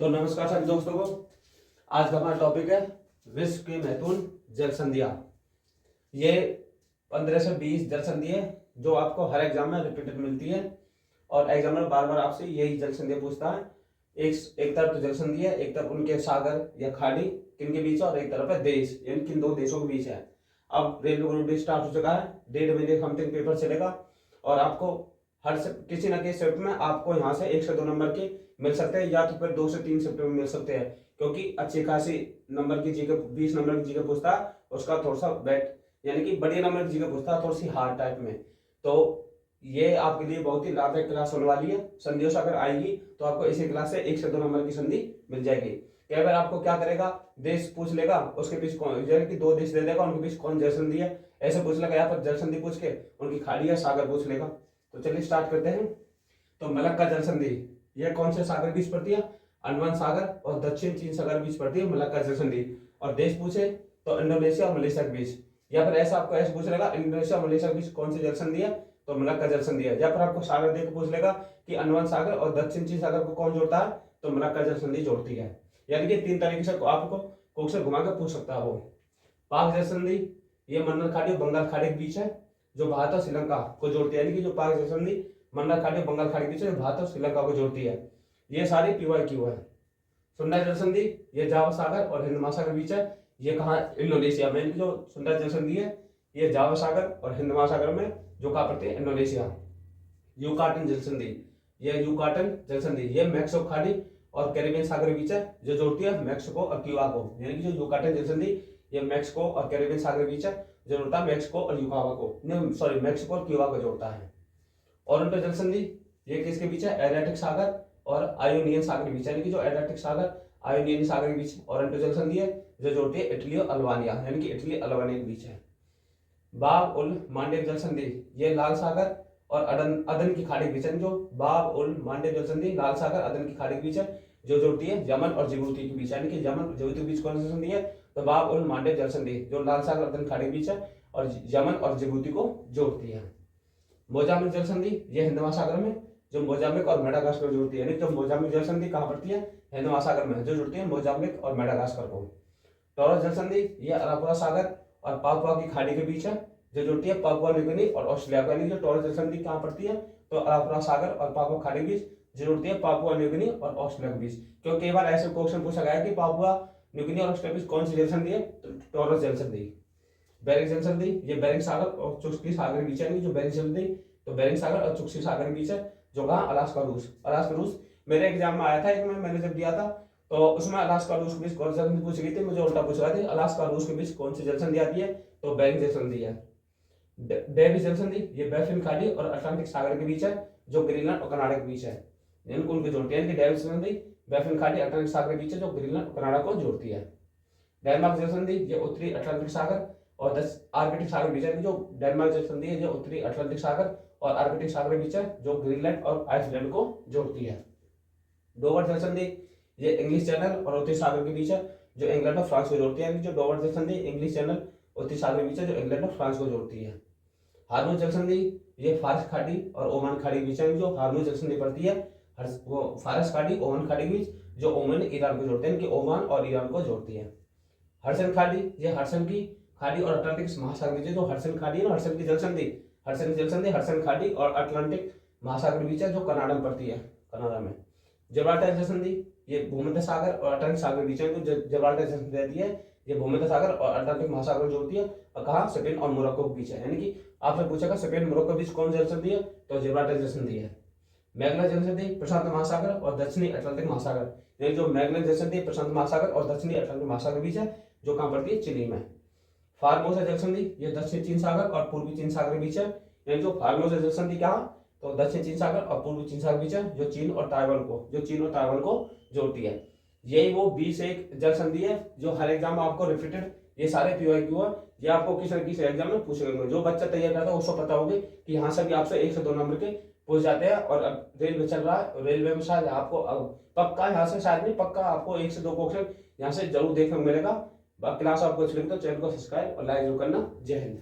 तो नमस्कार सभी दोस्तों को। आज का हमारा टॉपिक है विश्व की महत्वपूर्ण जल संधियां। ये 15 से 20 जल संधि है जो आपको हर एग्जाम में रिपीटेड मिलती है और एग्जामिनर बार बार आपसे यही जल संधियां पूछता है। एक तरफ तो जल संधि है, एक तरफ उनके सागर या खाड़ी किनके बीच है और एक तरफ है देश, यानी किन दो देशों के बीच है। अब रेलवे ग्रुप डी स्टार्ट हो चुका है, 1.5 महीने समथिंग पेपर चलेगा और आपको किसी न किसी शिफ्ट में आपको यहाँ से 1 से 2 नंबर के मिल सकते हैं या तो फिर 2 से 3 शिफ्ट में मिल सकते हैं, क्योंकि अच्छी खासी नंबर की जीके 20 नंबर की जीके पूछता है, उसका थोड़ा सा बेट यानी कि बढ़िया नंबर की जीके पूछता है थोड़ी सी हार्ड टाइप में। तो ये आपके लिए बहुत ही लाभदायक क्लास होने वाली है। संधियों से अगर आएगी तो आपको इसी क्लास से 1 से 2 नंबर की संधि मिल जाएगी। कई बार आपको क्या करेगा, देश पूछ लेगा, उसके बीच कौन, जैसे कि 2 देश दे देगा, उनके बीच कौन जल संधि है ऐसे पूछ लेगा, यहाँ पर जल संधि पूछ के उनकी खाड़ी या सागर पूछ लेगा। तो चलिए स्टार्ट करते हैं। तो मलक्का जल संधि यह कौन से सागर बीच पड़ती है? अंडमान सागर और दक्षिण चीन सागर बीच पड़ती है मलक्का जल संधि। और देश पूछे तो इंडोनेशिया और मलेशिया के बीच, या फिर ऐसा आपको ऐसे पूछ लेगा इंडोनेशिया और मलेशिया के बीच कौन सी जल संधि है, तो मलक्का जल संधि है। या फिर आपको सागर देकर पूछ लेगा कि अंडमान सागर और दक्षिण चीन सागर को कौन जोड़ता है, तो मलक्का जल संधि जोड़ती है। यानी कि 3 तरीके से आपको क्वेश्चन घुमा कर पूछ सकता है वो। पाक जल संधि ये मन्नार खाड़ी और बंगाल खाड़ी के बीच है, जो भारत और श्रीलंका को जोड़ती है। यानी कि जो पाक जल संधि मन्नार खाड़ी और बंगाल खाड़ी के बीच है, भारत और श्रीलंका को जोड़ती है। ये सारी PYQ है। सुंदर जल संधि ये जावा सागर और हिंद महासागर के बीच है। ये कहाँ? इंडोनेशिया में। जो सुंदर जल संधि है ये जावा सागर और हिंद महासागर में, जो कहाँ पड़ती है? इंडोनेशिया। यूकाटन जल संधि ये यूकाटन जल संधि ये मैक्सिको खाड़ी और कैरिबियन सागर के बीच है, जो जोड़ती है मैक्सिको और क्यूबा को। यानी कि जो यूकाटन जल संधि ये मैक्सिको और कैरिबियन सागर के बीच है, जो जोड़ता है मैक्सिको और यूकावा को, सॉरी मैक्सिको और क्यूबा को जोड़ता है। ओरेंटल जल संधि ये किसके बीच है? एड्रियाटिक सागर और आयोनियन सागर के बीच, यानी कि जो एड्रियाटिक सागर आयोनियन सागर के बीच ओरेंटल जल संधि है, जो जोड़ती है इटली और अल्बानिया, यानी कि इटली अल्बानिया के बीच है। बाब उल मांडेव जल संधि ये लाल सागर और अदन की खाड़ी के बीच है। जो बाब उल मांडेव जल संधि लाल सागर अदन की खाड़ी के बीच है, जो जोड़ती है यमन और जिबूती के बीच, यानी कि यमन और जिबूती के बीच कौन सी संधि है? तो बाब उल मांडेव जल संधि जो लाल सागर अदन खाड़ी के बीच है और यमन और जिबूती को जोड़ती है। मोजाम्बिक जल संधि ये हिंद महासागर में, जो मोजाम्बिक और मेडागास्कर को जोड़ती है। यानी जो मोजाम्बिक जल संधि कहाँ पड़ती है? हिंद महासागर में, जो जोड़ती है मोजाम्बिक और मेडागास्कर को। टॉरस जल संधि ये अरापुरा सागर और पापुआ की खाड़ी के बीच है, जो जोड़ती है पापुआ न्यू गिनी और ऑस्ट्रेलिया को। यानी जो टॉरस जल संधि कहाँ पड़ती है? तो अरापुरा सागर और पापुआ खाड़ी के बीच, जो जोड़ती है पापुआ न्यू गिनी और ऑस्ट्रेलिया के बीच। क्योंकि कई बार ऐसे क्वेश्चन पूछा गया है कि पापुआ न्यू गिनी और ऑस्ट्रेलिया के बीच कौन सी जल संधि है? तो टॉरस जल संधि। बेरिंग जल संधि ये बेरिंग सागर और चुस्की सागर के बीच है। जो बेरिंग जल संधि तो बेरिंग सागर और चुस्की सागर के बीच है, जो कहाँ? अलास्का रूस। मेरे एग्जाम में आया था एक में, मैंने जब दिया था तो उसमें अलास्का रूस के बीच कौन सी जल संधि पूछी गई थी, मुझे उल्टा पूछ रहा था अलास्का रूस के बीच कौन सी जल संधि आती है, तो बेरिंग जल संधि है। डेविस जल संधि ये बैफिन खाड़ी और अटलांटिक सागर के बीच है, जो ग्रीनलैंड और कनाडा के बीच है, इनको उनको जोड़ती है। डेविस जल संधि बैफिन खाड़ी अटलांटिक सागर के बीच है, जो ग्रीनलैंड और कनाडा को जोड़ती है। डेनमार्क जल संधि ये उत्तरी अटलांटिक सागर और आर्कटिक सागर के बीच है। जो डेनमार्क जल संधि है जो उत्तरी अटलांटिक सागर और आर्कटिक सागर के बीच है, जो ग्रीनलैंड और आइसलैंड को जोड़ती है। डोवर जल संधि ये इंग्लिश चैनल और उत्तरी सागर के बीच है, जो इंग्लैंड और फ्रांस को जोड़ती है। जो डोवर जल संधि इंग्लिश चैनल उत्तरी सागर के बीच है, जो इंग्लैंड और फ्रांस को जोड़ती है। हार्मोज जल संधि ये फारस खाड़ी और ओमान खाड़ी के बीच है। जो हार्मोज जल संधि पड़ती है वो फारस खाड़ी ओमान खाड़ी के बीच, जो ओमान ईरान को जोड़ते हैं, कि ओमान और ईरान को जोड़ती है। हर्सन खाड़ी ये हर्सन की खाड़ी और अटलांटिक महासागर के बीच है। जो हर्सन खाड़ी है ना, हर्सन की जल संधि हर्सन खाड़ी और अटलांटिक महासागर के बीच है, जो कनाडा में पड़ती है, कनाडा में। जब्राल्टर जल संधि ये भूमध्य सागर और अटलांटिक सागर के बीच है। जो जब्राल्टर जल संधि रहती है ये भूमध्य सागर और अटलांटिक महासागर को जोड़ती है, और कहाँ? स्पेन और मोरक्को के बीच है। यानी कि आपसे पूछेगा स्पेन मोरक्को के बीच कौन जल संधि है, तो जिब्राल्टर जल संधि है। मैगलन जल संधि प्रशांत महासागर और दक्षिणी अटलांटिक महासागर, यानी जो मैगलन जल संधि प्रशांत महासागर और दक्षिणी अटलांटिक महासागर के बीच है, जो कहाँ पड़ती है? चिली में। फार्मोसा जल संधि ये दक्षिण चीन सागर और पूर्वी चीन सागर के बीच है। यानी जो फार्मोसा जल संधि कहाँ? तो दक्षिण चीन सागर और पूर्वी चीन सागर के बीच है, जो चीन और ताइवान को जोड़ती है। यही वो 20 जल संधि है जो हर एग्जाम में आपको रिपीटेड, ये सारे PYQ है, ये आपको किसी न किसी एग्जाम में पूछेंगे। जो बच्चा तैयार करता है उसको पता होगी कि यहाँ से भी आपसे 1 से 2 नंबर के पूछ जाते हैं। और अब रेलवे चल रहा है, रेलवे में शायद आपको पक्का यहाँ से, शायद नहीं पक्का, आपको 1 से 2 क्वेश्चन यहाँ से जरूर देखने को मिलेगा। क्लास आपको अच्छी लगी तो चैनल को सब्सक्राइब और लाइक जरूर करना। जय हिंद।